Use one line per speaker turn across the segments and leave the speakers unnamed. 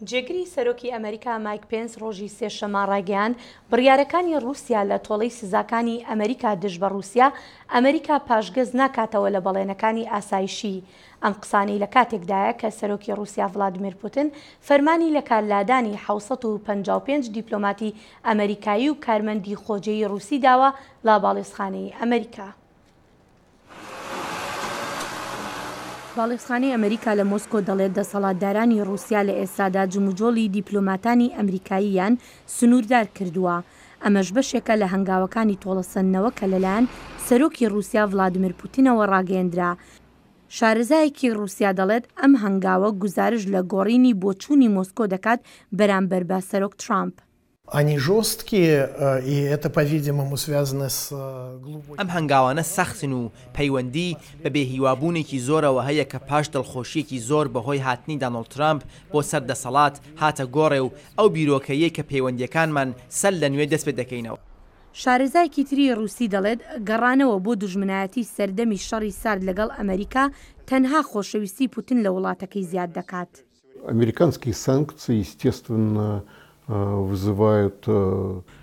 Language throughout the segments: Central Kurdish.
جێگری سەرۆکی ئەمریکا مایک پێنس ڕۆژی سێشەممە ڕاگەیاند بڕیارەکانی رووسیا لە تۆڵەی سزاکانی ئەمریکا دژ بە رووسیا ئەمریکا پاشگەز ناکاتەوە لە بەڵێنەکانی ئاسایشی. ئەم قسانەی لە کاتێکدایە کە سەرۆکی رووسیا ڤڵادیمیر پوتین فەرمانی لە کارلادانی 755 دیپلۆماتی ئەمریکایی و کارمەندی خۆجەیی رووسی داوە لە باڵێزخانەی ئەمریکا. باڵێزخانەی ئەمریکا لە مۆسکۆ دەڵێت دەسەڵاتدارانی رووسیا لە ئێستادا جموجۆڵی دیپلۆماتانی ئەمریکاییان سنووردار کردووە. ئەمەش بەشێکە لە هەنگاوەکانی تۆڵەسەندنەوە کە لەلایەن سەرۆکی رووسیا ڤڵادیمیر پوتینەوە ڕاگەیەندرا. شارەزایەکی رووسیا دەڵێت ئەم هەنگاوە گزارش لە گۆڕینی بۆچوونی مۆسکۆ دەکات بەرامبەر بە سەرۆک ترامپ.
Они жесткие, и это, по-видимому, связано с глубоким...
ئەم هەنگاوانە سەختن و پەیوەندی بە بێهیوابوونێکی زۆرەوە هەیە کە پاش دڵخۆشیەکی زۆر بەهۆی هاتنی دانەڵد ترامپ بۆ سەردەسەڵات هاتە گۆڕێ و ئەو بیرۆکەیە کە پەیوەندیەکانمان سەر لە نوێ دەست پێ دەکەینەوە.
شارەزایەکی تری رووسی دەڵێت گەڕانەوە بۆ دوژمنایەتی سەردەمی شەڕی سارد لەگەڵ ئەمریکا تەنها خۆشەویستی پوتین لە وڵاتەکەی زیاد دەکات.
Американские санкции, естественно, وزڤایەت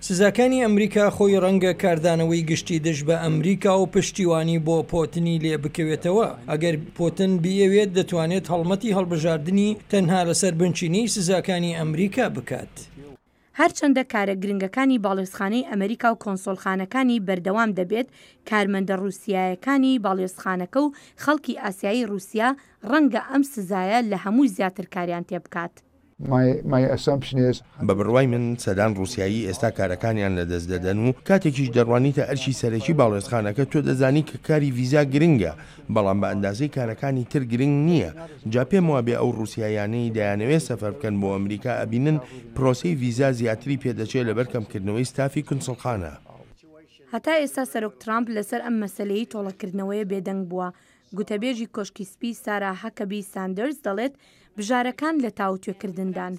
سزاکانی ئەمریکا خۆی ڕەنگە کاردانەوەی گشتی دژ بە ئەمریکا و پشتیوانی بۆ پۆتنی لێ بکەوێتەوە. ئەگەر پۆتن بیەوێت دەتوانێت هەڵمەتی هەڵبژاردننی تەنها لەسەر بنچینەی سزاکانی ئەمریکا بکات.
هەرچەندە کارە گرنگەکانی باڵێزخانەی ئەمریکا و کۆنسۆڵخانەکانی بەردەوام دەبێت، کارمەندە رووسیایەکانی باڵێزخانەکە و خەڵکی ئاسیایی رووسیا ڕەنگە ئەم سزایە لە هەموو زیاتر کاریان تێ بکات.
بە بڕوای من سەدان رووسایی ئێستا کارەکانیان لە دەست دەدەن و کاتێکیش دەڕوانیتە ئەرشی سەرەکی باڵێزخانەکە تۆ دەزانی کە کاری ڤیزا گرنگە، بەڵام بە ئەندازەی کارەکانی تر گرنگ نییە. جا پێم وابێ ئەو رووسیایانەی دەیانەوێت سەفەر بکەن بۆ ئەمریکا ئەبینن پرۆسەی ڤیزا زیاتری پێدەچێت لەبەر کەمکردنەوەی ستافی کونسڵخانە.
هەتا ئێستا سەرۆک ترامپ لەسەر ئەم مەسەلەی تۆڵەکردنەوەی بێدەنگ بووە. گوتەبێژی کۆشکی سپی سارا هەکەبی ساندەرز دەڵێت بژارەکان لە تاوتوێکردندان.